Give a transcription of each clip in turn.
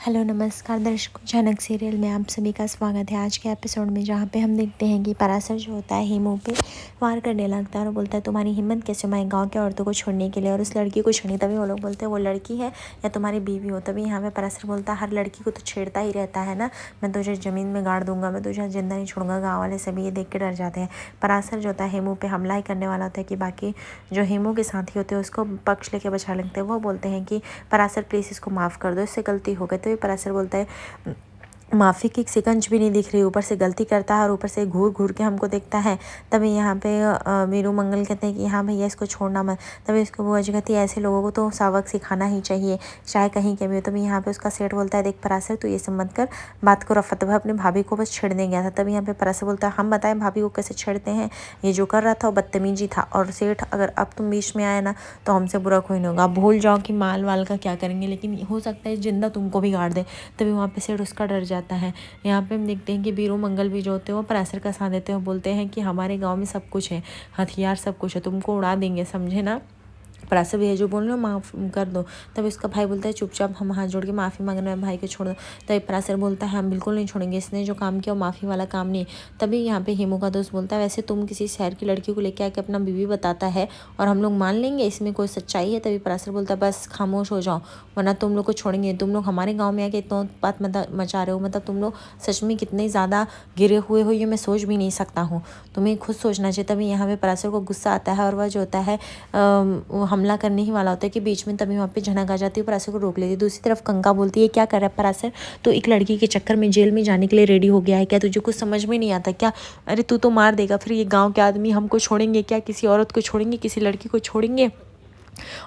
Hello नमस्कार दर्शकों, झनक सीरियल में आप सभी का स्वागत है। आज के एपिसोड में जहाँ पे हम देखते हैं कि पराशर जो होता है हेमू पे वार करने लगता है और बोलता है तुम्हारी हिम्मत कैसे हमारे गांव के औरतों को छोड़ने के लिए और उस लड़की को छोड़ने। तभी वो लोग बोलते हैं वो लड़की है या तुम्हारी बीवी हो। तभी यहाँ पे पराशर बोलता है हर लड़की को तो छेड़ता ही रहता है ना, मैं तुझे ज़मीन में गाड़ दूंगा, मैं तुझे जिंदा नहीं छोड़ूंगा। गाँव वाले सभी ये देख के डर जाते हैं। पराशर जो होता है हेमू पे हमला ही करने वाला होता है कि बाकी जो हेमू के साथी होते हैं उसको पक्ष लेके बचा लगते हैं। वो बोलते हैं कि पराशर प्लीज़ इसको माफ़ कर दो, इससे गलती हो गई। तो पराशर बोलता है माफ़ी की सिकंज भी नहीं दिख रही, ऊपर से गलती करता है और ऊपर से घूर घूर के हमको देखता है। तभी यहाँ पे वीरू मंगल कहते हैं कि हाँ भैया इसको छोड़ना मत। तभी उसको बुआ जी कहती है ऐसे लोगों को तो सबक सिखाना ही चाहिए, चाहे कहीं के भी हो। तभी यहाँ पे उसका सेठ बोलता है देख पराशर तू ये सब मत कर, बात को रफा दफा अपने भाभी को बस छेड़ने गया था। तभी यहाँ पे पराशर बोलता है हम बताएं भाभी को कैसे छेड़ते हैं, ये जो कर रहा था वो बदतमीजी था। और सेठ अगर अब तुम बीच में आए ना तो हमसे बुरा कोई नहीं होगा। आप भूल जाओ कि माल वाल का क्या करेंगे, लेकिन हो सकता है जिंदा तुमको भी गाड़ दे। तभी वहाँ पे सेठ उसका डर जाता है। यहाँ पे हम देखते हैं कि वीरू मंगल भी जो होते हैं वो पराशर का साथ देते हैं। बोलते हैं कि हमारे गांव में सब कुछ है, हथियार सब कुछ है, तुमको उड़ा देंगे, समझे ना। पराशर भैया जो बोल रहे हो माफ़ कर दो। तभी उसका भाई बोलता है चुपचाप हम हाथ जोड़ के माफ़ी मांग रहे हैं, भाई को छोड़ दो। तभी पराशर बोलता है हम बिल्कुल नहीं छोड़ेंगे, इसने जो काम किया वो माफ़ी वाला काम नहीं। तभी यहाँ पे हेमू का दोस्त बोलता है वैसे तुम किसी शहर की लड़की को लेके आके अपना बीवी बताता है और हम लोग मान लेंगे, इसमें कोई सच्चाई है। तभी पराशर बोलता है बस खामोश हो जाओ वरना तुम लोग को छोड़ेंगे। तुम लोग हमारे गाँव में आके इतना बात मचा रहे हो, मतलब तुम लोग सच में कितने ज़्यादा गिरे हुए हो ये मैं सोच भी नहीं सकता हूँ, तुम्हें खुद सोचना चाहिए। तभी यहाँ पे पराशर को गुस्सा आता है और वह जो होता है वो हमला करने ही वाला होता है कि बीच में तभी वहाँ पे झनक आ जाती है, पराशर को रोक लेती है। दूसरी तरफ कंका बोलती है क्या कर रहा है पराशर, तो एक लड़की के चक्कर में जेल में जाने के लिए रेडी हो गया है क्या, तुझे कुछ समझ में नहीं आता क्या। अरे तू तो मार देगा, फिर ये गाँव के आदमी हमको छोड़ेंगे क्या, किसी औरत को छोड़ेंगे, किसी लड़की को छोड़ेंगे।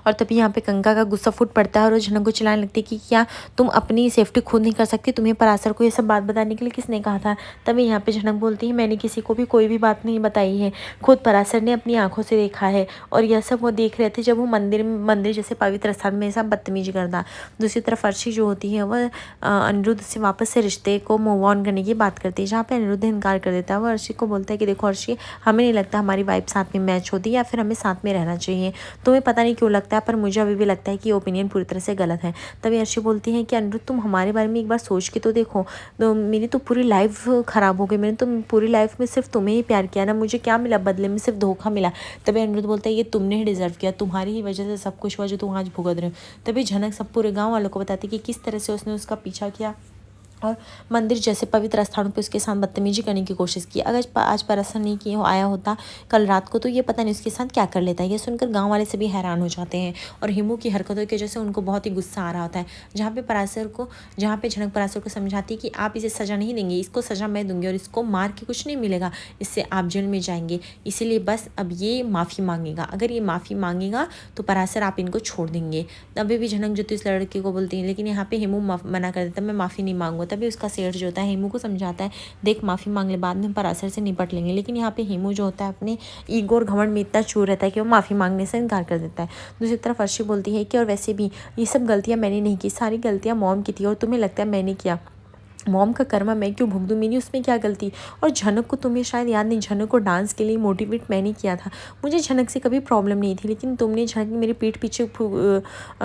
और तभी यहाँ पे कंका का गुस्सा फूट पड़ता है और वो झनक को चिल्लाने लगती है कि क्या तुम अपनी सेफ्टी खुद नहीं कर सकती, तुम्हें पराशर को ये सब बात बताने के लिए किसने कहा था। तभी यहाँ पे झनक बोलती है मैंने किसी को भी कोई भी बात नहीं बताई है, खुद पराशर ने अपनी आंखों से देखा है और यह सब वो देख रहे थे जब वो मंदिर जैसे पवित्र स्थान में सब बदतमीजी करता। दूसरी तरफ अर्शी जो होती है वह अनिरुद्ध से वापस से रिश्ते को मूव ऑन करने की बात करती है, जहाँ पे अनिरुद्ध इनकार कर देता है। वो अर्शी को बोलता है कि देखो अर्शी हमें नहीं लगता हमारी वाइफ साथ में मैच होती या फिर हमें साथ में रहना चाहिए, तुम्हें पता नहीं क्यों लगता है पर मुझे अभी भी लगता है कि ये ओपिनियन पूरी तरह से गलत है। तभी अर्शी बोलती है कि अनिरुद्ध तुम हमारे बारे में एक बार सोच के तो देखो, तो मेरी तो पूरी लाइफ ख़राब हो गई, मैंने तो पूरी लाइफ में सिर्फ तुम्हें ही प्यार किया ना, मुझे क्या मिला बदले में, सिर्फ धोखा मिला। तभी अनिरुद्ध बोलता है ये तुमने ही डिजर्व किया, तुम्हारी ही वजह से सब कुछ हुआ जो तुम आज भुगत रहे हो। तभी झनक सब पूरे गाँव वालों को बताती कि किस तरह से उसने उसका पीछा किया और मंदिर जैसे पवित्र स्थानों पे उसके साथ बदतमीजी करने की कोशिश की। अगर आज पराशर नहीं किया आया होता कल रात को तो ये पता नहीं उसके साथ क्या कर लेता है। ये सुनकर गांव वाले सभी हैरान हो जाते हैं और हेमू की हरकतों की वजह से उनको बहुत ही गुस्सा आ रहा होता है। जहाँ पे झनक पराशर को समझाती है कि आप इसे सज़ा नहीं देंगे, इसको सज़ा मैं दूंगी और इसको मार के कुछ नहीं मिलेगा, इससे आप जेल में जाएंगे, इसीलिए बस अब ये माफ़ी मांगेगा, अगर ये माफ़ी मांगेगा तो पराशर आप इनको छोड़ देंगे। तभी भी झनक जो तो इस लड़के को बोलती है, लेकिन यहाँ पे हेमू मना कर देता मैं माफ़ी नहीं मांगूंगा। तभी उसका सेठ जो होता है हेमू को समझाता है देख माफ़ी मांग ले, बाद में हम पराशर से निपट लेंगे। लेकिन यहाँ पे हेमू जो होता है अपने ईगो और घमंड में इतना चूर रहता है कि वो माफ़ी मांगने से इनकार कर देता है। दूसरी तरफ अर्शी बोलती है कि और वैसे भी ये सब गलतियाँ मैंने नहीं की, सारी गलतियाँ मॉम की थी और तुम्हें लगता है मैंने किया, मॉम का कर्मा मैं क्यों भुगतूं, मेरी उसमें क्या गलती। और झनक को तुम्हें शायद याद नहीं, झनक को डांस के लिए मोटिवेट मैंने किया था, मुझे झनक से कभी प्रॉब्लम नहीं थी, लेकिन तुमने झनक मेरी पीठ पीछे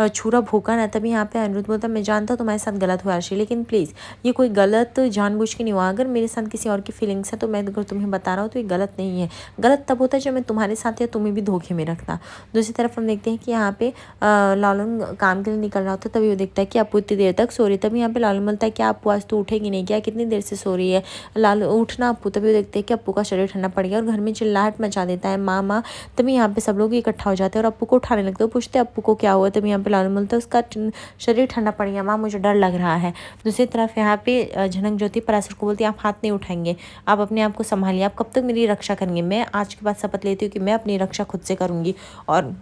छुरा भोंका ना। तभी यहाँ पे अनिरुद्ध बोलता मैं जानता हूँ तुम्हारे साथ गलत हुआ अर्शी, लेकिन प्लीज़ ये कोई गलत जानबूझ के नहीं हुआ, अगर मेरे साथ किसी और की फीलिंग्स है तो मैं अगर तुम्हें बता रहा हूँ तो ये गलत नहीं है। गलत तब होता है जब मैं तुम्हारे साथ या तुम्हें भी धोखे में रखता। दूसरी तरफ हम देखते हैं कि यहाँ पे लालन काम के लिए निकल रहा होता है। तभी वो देखता है कि अप्पू इतनी देर तक सो रही। तभी यहाँ पे लालन बोलता है कि अप्पू आज तो उठेगी नहीं क्या, कितनी देर से सो रही है, लाल उठना अप्पू। तभी वो देखते हैं कि अप्पू का शरीर ठंडा पड़ गया और घर में चिल्लाहट मचा देता है माँ माँ। तभी यहाँ पे सब लोग इकट्ठा हो जाते हैं और अप्पू को उठाने लगते हैं, पूछते हैं अप्पू को क्या हुआ। तभी यहाँ पे लालन बोलता है उसका शरीर ठंडा पड़ गया माँ, मुझे डर लग रहा है। दूसरी तरफ यहाँ पे झनक ज्योति पराशर को बोलती है आप हाथ नहीं उठाएंगे, आप अपने आप को संभालिए, आप कब तक मेरी रक्षा करेंगे। मैं आज के बाद शपथ लेती हूँ कि मैं अपनी रक्षा खुद से करूँगी और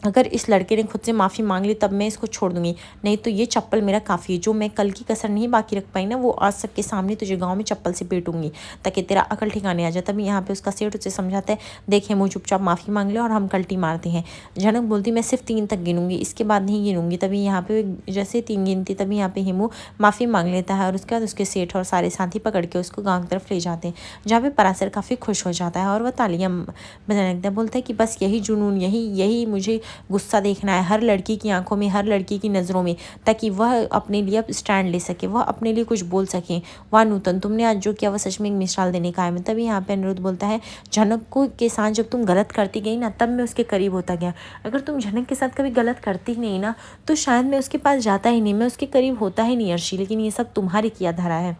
अगर इस लड़के ने खुद से माफ़ी मांग ली तब मैं इसको छोड़ दूंगी, नहीं तो ये चप्पल मेरा काफ़ी है, जो मैं कल की कसर नहीं बाकी रख पाई ना वो आज सबके सामने तुझे गांव में चप्पल से पीटूंगी ताकि तेरा अकल ठिकाने आ जाए। तभी यहाँ पे उसका सेठ उसे समझाता है देखे मुझे चुपचाप माफ़ी मांग ले और हम कल्टी मारते हैं। झनक बोलती मैं सिर्फ 3 तक गिनूंगी, इसके बाद नहीं गिनूंगी। तभी यहाँ पे जैसे 3 गिनती तभी यहाँ पे हेमू माफ़ी मांग लेता है और उसके बाद उसके सेठ और सारे साथी पकड़ के उसको गाँव की तरफ ले जाते हैं, जहाँ पे पराशर काफ़ी खुश हो जाता है और वह तालियाँ बजाने लगता है, बोलता है कि बस यही जुनून, यही मुझे गुस्सा देखना है हर लड़की की आंखों में, हर लड़की की नज़रों में, ताकि वह अपने लिए अब स्टैंड ले सके, वह अपने लिए कुछ बोल सके। वाह नूतन, तुमने आज जो किया वह सच में एक मिसाल देने का है। तभी यहाँ पे अनिरुद्ध बोलता है, झनक को के साथ जब तुम गलत करती गई ना, तब मैं उसके करीब होता गया। अगर तुम झनक के साथ कभी गलत करती ही नहीं ना, तो शायद मैं उसके पास जाता ही नहीं, मैं उसके करीब होता ही नहीं अर्शी। लेकिन ये सब तुम्हारी किया धरा है।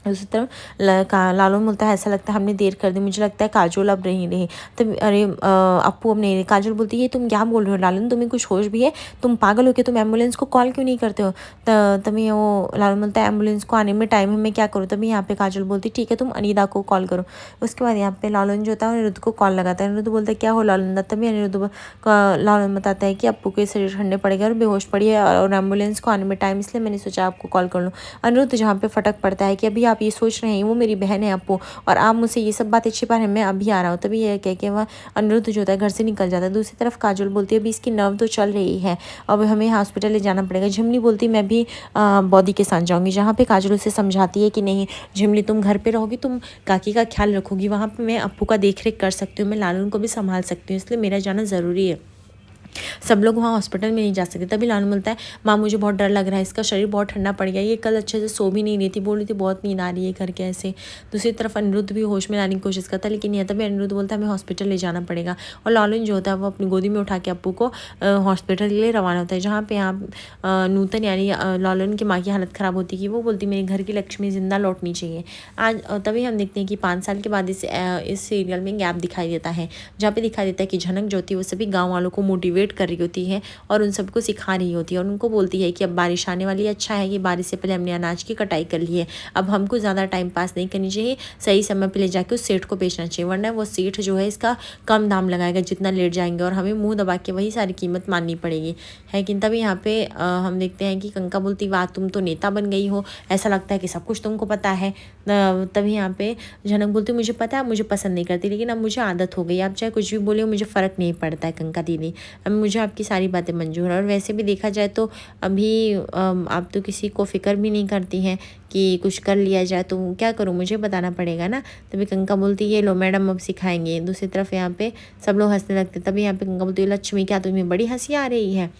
उसी तरफ लालून बोलता है, ऐसा लगता है हमने देर कर दी, मुझे लगता है काजोल अब नहीं रही। तब अरे अप्पू अब नहीं रही। काजोल बोलती है, तुम क्या बोल रहे हो लालून, तुम्हें कुछ होश भी है? तुम पागल हो के तुम एम्बुलेंस को कॉल क्यों नहीं करते हो? तभी वो लालून बोलता है, एम्बुलेंस को आने में टाइम है, मैं क्या करूँ? तभी यहाँ पे काजोल बोलती है, ठीक है तुम अनीदा को कॉल करो। उसके बाद यहाँ पे लालून जो होता है अनिरुद्ध को कॉल लगाता है। अनिरुद्ध बोलता है, क्या हो लालून? तभी अनिरुद्ध लालून बताता है कि अप्पू के शरीर ठंडे पड़ गए और बेहोश पड़ी है और एम्बुलेंस को आने में टाइम, इसलिए मैंने सोचा आपको कॉल कर लूँ। अनिरुद्ध जहाँ पे फटक पड़ता है कि अभी आप ये सोच रहे हैं वो मेरी बहन है अप्पू, और आप मुझसे ये सब बातें छिपा रहे हैं, मैं अभी आ रहा हूँ। तभी यह कह के वह अनिरुद्ध जो होता है घर से निकल जाता है। दूसरी तरफ काजोल बोलती है, अभी इसकी नर्व तो चल रही है, अब हमें हॉस्पिटल ले जाना पड़ेगा। झिमली बोलती मैं भी बॉडी के साथ जाऊँगी। जहाँ पे काजोल उसे समझाती है कि नहीं झिमली, तुम घर पे रहोगी, तुम काकी का ख्याल रखोगी, वहाँ पे मैं अप्पू का देख रेख कर सकती हूँ, मैं लालून को भी संभाल सकती हूँ, इसलिए मेरा जाना ज़रूरी है। सब लोग वहाँ हॉस्पिटल में नहीं जा सकते। तभी लालून बोलता है, माँ मुझे बहुत डर लग रहा है, इसका शरीर बहुत ठंडा पड़ गया, ये कल अच्छे से सो भी नहीं रही थी, बोल रही थी बहुत नींद आ रही है करके ऐसे। दूसरी तरफ अनिरुद्ध भी होश में लाने की कोशिश करता है, लेकिन नहीं। तभी अनिरुद्ध बोलता है हमें हॉस्पिटल ले जाना पड़ेगा, और लालून जो होता है वो अपनी गोदी में उठा के अप्पू को हॉस्पिटल के लिए रवाना होता है। जहाँ पे यहाँ नूतन यानी लालून की माँ की हालत ख़राब होती है कि वो बोलती मेरे घर की लक्ष्मी जिंदा लौटनी चाहिए आज। तभी हम देखते हैं कि 5 साल के बाद इस सीरियल में गैप दिखाई देता है, जहाँ पे दिखाई देता है कि झनक जो होती है वो सभी गाँव वालों को मोटिवेट कर रही होती है और उन सबको सिखा रही होती है, और उनको बोलती है कि अब बारिश आने वाली है, अच्छा है कि बारिश से पहले हमने अनाज की कटाई कर ली है, अब हमको ज़्यादा टाइम पास नहीं करनी चाहिए, सही समय पे ले जाके उस सेठ को बेचना चाहिए, वरना वो सेठ जो है इसका कम दाम लगाएगा जितना लेट जाएंगे, और हमें मुंह दबा के वही सारी कीमत माननी पड़ेगी है कि। तभी यहाँ पे हम देखते हैं कि कंका बोलती वाह तुम तो नेता बन गई हो, ऐसा लगता है कि सब कुछ तुमको पता है। तभी यहाँ पे झनक बोलती मुझे पता है, मुझे पसंद नहीं करती, लेकिन अब मुझे आदत हो गई, आप चाहे कुछ भी बोले मुझे फ़र्क नहीं पड़ता है कंका दीदी, अब मुझे आपकी सारी बातें मंजूर है। और वैसे भी देखा जाए तो अभी आप तो किसी को फ़िक्र भी नहीं करती हैं कि कुछ कर लिया जाए, तो क्या करूँ, मुझे बताना पड़ेगा ना। तभी कंका बोलती है ये लो मैडम अब सिखाएंगे। दूसरी तरफ यहाँ पे सब लोग हंसने लगते। तभी यहाँ पे कंका बोलती है लक्ष्मी क्या तुम्हें बड़ी हंसी आ रही है,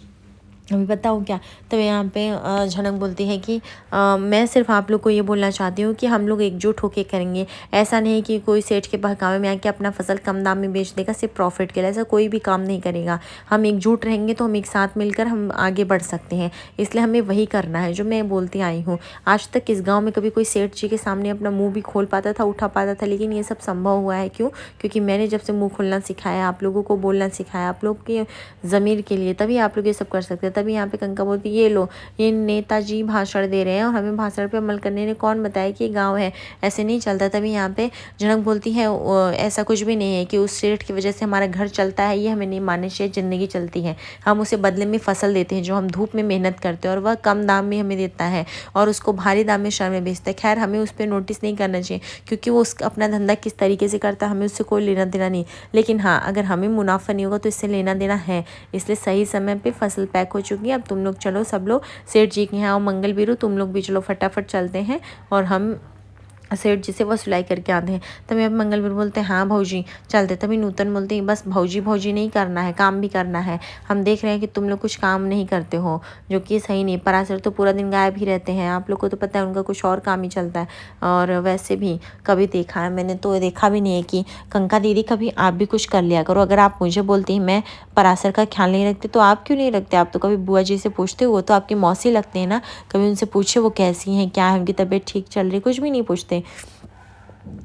अभी बताओ क्या। तो यहाँ पे झनक बोलती है कि मैं सिर्फ आप लोग को ये बोलना चाहती हूँ कि हम लोग एकजुट होकर करेंगे, ऐसा नहीं कि कोई सेठ के बहकावे में आके अपना फसल कम दाम में बेच देगा सिर्फ प्रॉफिट के लिए, ऐसा कोई भी काम नहीं करेगा। हम एकजुट रहेंगे तो हम एक साथ मिलकर हम आगे बढ़ सकते हैं, इसलिए हमें वही करना है जो मैं बोलती आई हूँ। आज तक इस गाँव में कभी कोई सेठ जी के सामने अपना मुँह भी खोल पाता था, उठा पाता था, लेकिन ये सब संभव हुआ है क्यों? क्योंकि मैंने जब से मुँह खोलना सिखाया, आप लोगों को बोलना सिखाया, आप लोग के ज़मीर के लिए, तभी आप लोग ये सब कर सकते हैं। तभी यहाँ पे कंका बोलती ये लो ये नेताजी भाषण दे रहे हैं और हमें भाषण पे अमल करने ने कौन बताया कि ये गाँव है, ऐसे नहीं चलता। तभी यहाँ पे झनक बोलती है ऐसा कुछ भी नहीं है कि उस सेठ की वजह से हमारा घर चलता है, ये हमें नहीं मानना चाहिए, ज़िंदगी चलती है, हम उसे बदले में फसल देते हैं जो हम धूप में मेहनत करते हैं और वह कम दाम में हमें देता है और उसको भारी दाम में शहर में बेचता है। खैर हमें उस पर नोटिस नहीं करना चाहिए क्योंकि वो उस अपना धंधा किस तरीके से करता है हमें उससे कोई लेना देना नहीं, लेकिन हाँ अगर हमें मुनाफा नहीं होगा तो इससे लेना देना है। इसलिए सही समय पे फसल पैक हो चुकी है, अब तुम लोग चलो, सब लोग सेठ जी के यहाँ और मंगल बीरू तुम लोग भी चलो, फटाफट चलते हैं और हम सेठ जी से वसूलाई करके आते हैं। तभी अब मंगलवीर बोलते हैं हाँ भौजी चलते। तभी नूतन बोलते हैं बस भौजी भौजी नहीं करना है, काम भी करना है, हम देख रहे हैं कि तुम लोग कुछ काम नहीं करते हो जो कि सही नहीं। पराशर तो पूरा दिन गायब ही रहते हैं, आप लोग को तो पता है उनका कुछ और काम ही चलता है। और वैसे भी कभी देखा है मैंने तो देखा भी नहीं है कि कंका दीदी कभी आप भी कुछ कर लिया करो। अगर आप मुझे बोलती हैं मैं पराशर का ख्याल नहीं रखती तो आप क्यों नहीं रखते? आप तो कभी बुआ जी से पूछते हो, तो आपकी मौसी लगते हैं ना, कभी उनसे पूछे वो कैसी हैं, क्या है, उनकी तबीयत ठीक चल रही, कुछ भी नहीं पूछते।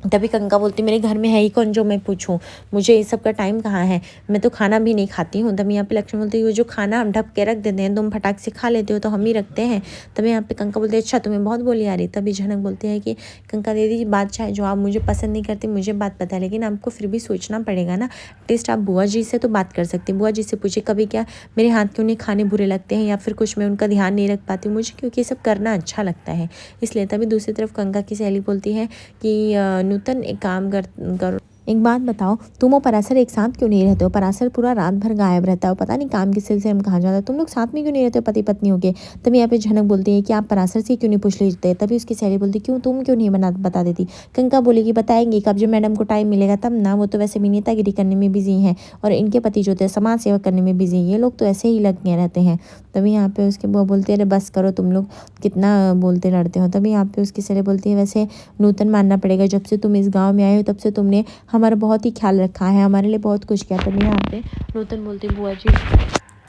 तभी कंका बोलती मेरे घर में है ही कौन जो मैं पूछूं, मुझे इस सब का टाइम कहाँ है, मैं तो खाना भी नहीं खाती हूँ। तभी यहाँ पे लक्ष्मी बोलती है वो जो खाना हम ढक के रख देते हैं तुम फटाक से खा लेते हो तो हम ही रखते हैं। तभी यहाँ पे कंका बोलते हैं अच्छा तुम्हें बहुत बोली आ रही। तभी झनक बोलते हैं कि कंका दीदी बात चाहे जो आप मुझे पसंद नहीं करती, मुझे बात पता है, लेकिन आपको फिर भी सोचना पड़ेगा ना। एटलीस्ट आप बुआ जी से तो बात कर सकती हैं, बुआ जी से पूछे कभी क्या मेरे हाथ के उन्हें खाने बुरे लगते हैं या फिर कुछ मैं उनका ध्यान नहीं रख पाती मुझे, क्योंकि ये सब करना अच्छा लगता है इसलिए। तभी दूसरी तरफ कंका की सहेली बोलती है कि नूतन एक काम कर एक बात बताओ, तुम और पराशर एक साथ क्यों नहीं रहते हो? पराशर पूरा रात भर गायब रहता है, पता नहीं काम के सिलसिले में कहाँ जाता है। तुम लोग साथ में क्यों नहीं रहते हो पति पत्नी होके? तभी यहाँ पे झनक बोलती है कि आप पराशर से क्यों नहीं पूछ लेते? तभी उसकी सहेली बोलती क्यों, तुम क्यों नहीं बता देती? कंका बोलेगी बताएंगी कब, जब मैडम को टाइम मिलेगा तब ना। वो तो वैसे भी नेतागिरी करने में बिजी हैं और इनके पति जो थे समाज सेवा करने में बिजी हैं। ये लोग तो ऐसे ही लगे रहते हैं। तभी यहाँ पे उसके बुआ बोलती है अरे बस करो तुम लोग, कितना बोलते लड़ते हो। तभी यहाँ पे उसकी सहेली बोलती है वैसे नूतन मानना पड़ेगा, जब से तुम इस गांव में आए हो तब से तुमने हमारा बहुत ही ख्याल रखा है, हमारे लिए बहुत कुछ किया। तभी यहाँ पे नूतन बोलती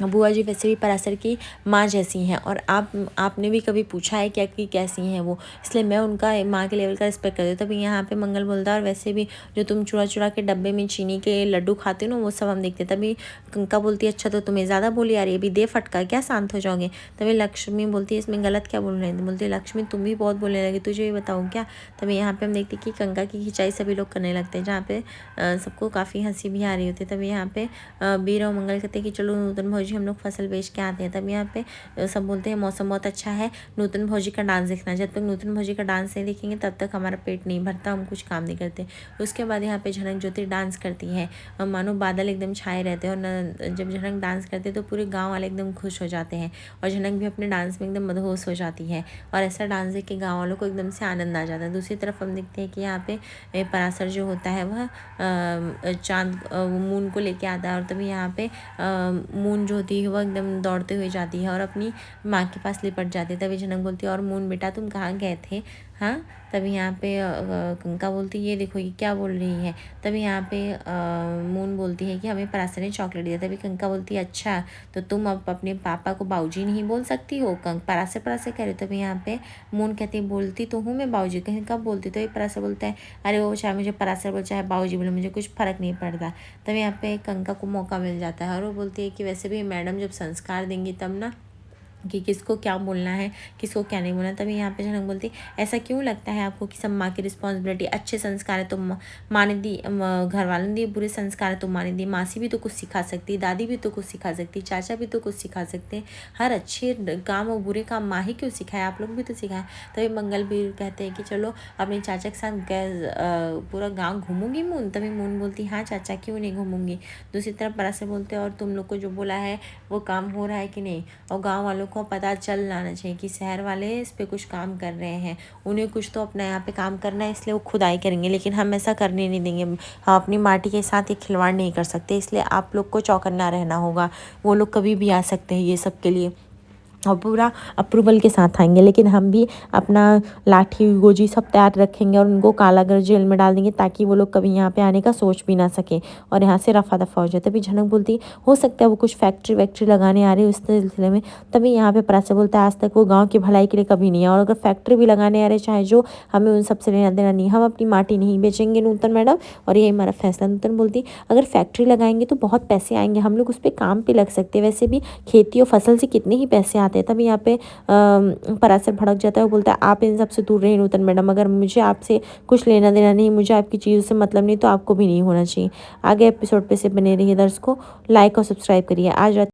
बुआ जी वैसे भी पराशर की माँ जैसी हैं और आपने भी कभी पूछा है क्या कि कैसी हैं वो, इसलिए मैं उनका माँ के लेवल का रिस्पेक्ट करती हूँ। तभी यहाँ पे मंगल बोलता है और वैसे भी जो तुम चुरा चुरा के डब्बे में चीनी के लड्डू खाते हो ना वो सब हम देखते हैं। तभी कंका बोलती है अच्छा तो तुम्हें ज़्यादा बोली आ रही है, अभी दे फटका क्या, शांत हो जाओगे। तभी लक्ष्मी बोलती है इसमें गलत क्या बोल रहे हैं? बोलती है लक्ष्मी तुम भी बहुत बोलने लगी, तुझे भी बताऊँ क्या। तभी यहाँ पे हम देखते हैं कि कंका की खिंचाई सभी लोग करने लगते हैं, जहाँ पे सबको काफ़ी हंसी भी आ रही होती है। तभी यहाँ पे बीर और मंगल कहते हैं कि चलो नूतन भौजी हम लोग फसल बेच के आते हैं। तब यहाँ पे सब बोलते हैं मौसम बहुत अच्छा है, नूतन भौजी का डांस देखना। जब तक नूतन भौजी का डांस नहीं देखेंगे तब तक हमारा पेट नहीं भरता, हम कुछ काम नहीं करते। उसके बाद यहाँ पे झनक ज्योति डांस करती है, मानो बादल एकदम छाए रहते हैं और जब झनक डांस करते हैं तो पूरे गाँव वाले एकदम खुश हो जाते हैं और झनक भी अपने डांस में एकदम मदहोश हो जाती है और ऐसा डांस देख के गाँव वालों को एकदम से आनंद आ जाता है। दूसरी तरफ हम देखते हैं कि यहाँ पे पराशर जो होता है वह चांद मून को लेके आता है और तभी यहाँ पे मून जो होती है वह एकदम दौड़ते हुए जाती है और अपनी माँ के पास लिपट जाती है। तभी झनक बोलती है और मून बेटा तुम कहाँ गए थे, हाँ। तभी यहाँ पे कंका बोलती है ये देखो ये क्या बोल रही है। तभी यहाँ पे मून बोलती है कि हमें पराशर ने चॉकलेट दिया। तभी कंका बोलती है अच्छा तो तुम अब अपने पापा को बाऊजी नहीं बोल सकती हो, पराशर पराशर कह रहे हो। तभी यहाँ पे मून कहती बोलती तो हूँ मैं बाऊजी, कहीं कब बोलती। तो ये पराशर बोलता है अरे वो चाहे मुझे पराशर बोले चाहे बाऊजी बोले मुझे कुछ फ़र्क नहीं पड़ता। तभी यहाँ पे कंका को मौका मिल जाता है और वो बोलती है कि वैसे भी मैडम जब संस्कार देंगी तब ना कि किसको क्या बोलना है किसको क्या नहीं बोलना। तभी यहाँ पे झनक बोलती ऐसा क्यों लगता है आपको कि सब माँ की रिस्पॉन्सिबिलिटी, अच्छे संस्कार है तो माँ ने दी, घर वालों ने दिए, बुरे संस्कार है तो माँ ने दी। मासी भी तो कुछ सिखा सकती है, दादी भी तो कुछ सिखा सकती है, चाचा भी तो कुछ सिखा सकते हैं। हर अच्छे काम और बुरे काम माँ ही क्यों सिखाए, आप लोग भी तो सिखाए। तभी मंगल भी कहते हैं कि चलो अपने चाचा के साथ पूरा गाँव घूमूंगी मून। तभी मून बोलती हाँ चाचा क्यों नहीं घूमूंगी। दूसरी तरफ पराशर बोलते हैं और तुम लोग को जो बोला है वो काम हो रहा है कि नहीं, और गाँव वालों को पता चल लाना चाहिए कि शहर वाले इस पे कुछ काम कर रहे हैं, उन्हें कुछ तो अपना यहाँ पे काम करना है इसलिए वो खुदाई करेंगे, लेकिन हम ऐसा करने नहीं देंगे। हम अपनी माटी के साथ ये खिलवाड़ नहीं कर सकते, इसलिए आप लोग को चौकन्ना रहना होगा। वो लोग कभी भी आ सकते हैं ये सब के लिए और पूरा अप्रूवल के साथ आएंगे, लेकिन हम भी अपना लाठी गोजी सब तैयार रखेंगे और उनको कालागर जेल में डाल देंगे ताकि वो लोग कभी यहाँ पे आने का सोच भी ना सके और यहाँ से रफा दफा हो जाए। तभी झनक बोलती हो सकता है वो कुछ फैक्ट्री वैक्ट्री लगाने आ रही है उस सिलसिले में। तभी यहाँ पे पराशर बोलता है आज तक वो गाँव की भलाई के लिए कभी नहीं है और अगर फैक्ट्री भी लगाने आ रहे चाहे जो, हमें उन सबसे लेना देना नहीं, हम अपनी माटी नहीं बेचेंगे नूतन मैडम और यही हमारा फैसला। नूतन बोलती अगर फैक्ट्री लगाएंगे तो बहुत पैसे आएंगे, हम लोग उस पर काम पे लग सकते हैं, वैसे भी खेती और फसल से कितने ही पैसे आते हैं। तभी यहाँ पे पराशर भड़क जाता है, वो बोलता है आप इन सबसे दूर रहिए नूतन मैडम, अगर मुझे आपसे कुछ लेना देना नहीं, मुझे आपकी चीज़ों से मतलब नहीं तो आपको भी नहीं होना चाहिए। आगे एपिसोड पे से बने रहिए, दर्शकों लाइक और सब्सक्राइब करिए। आज रात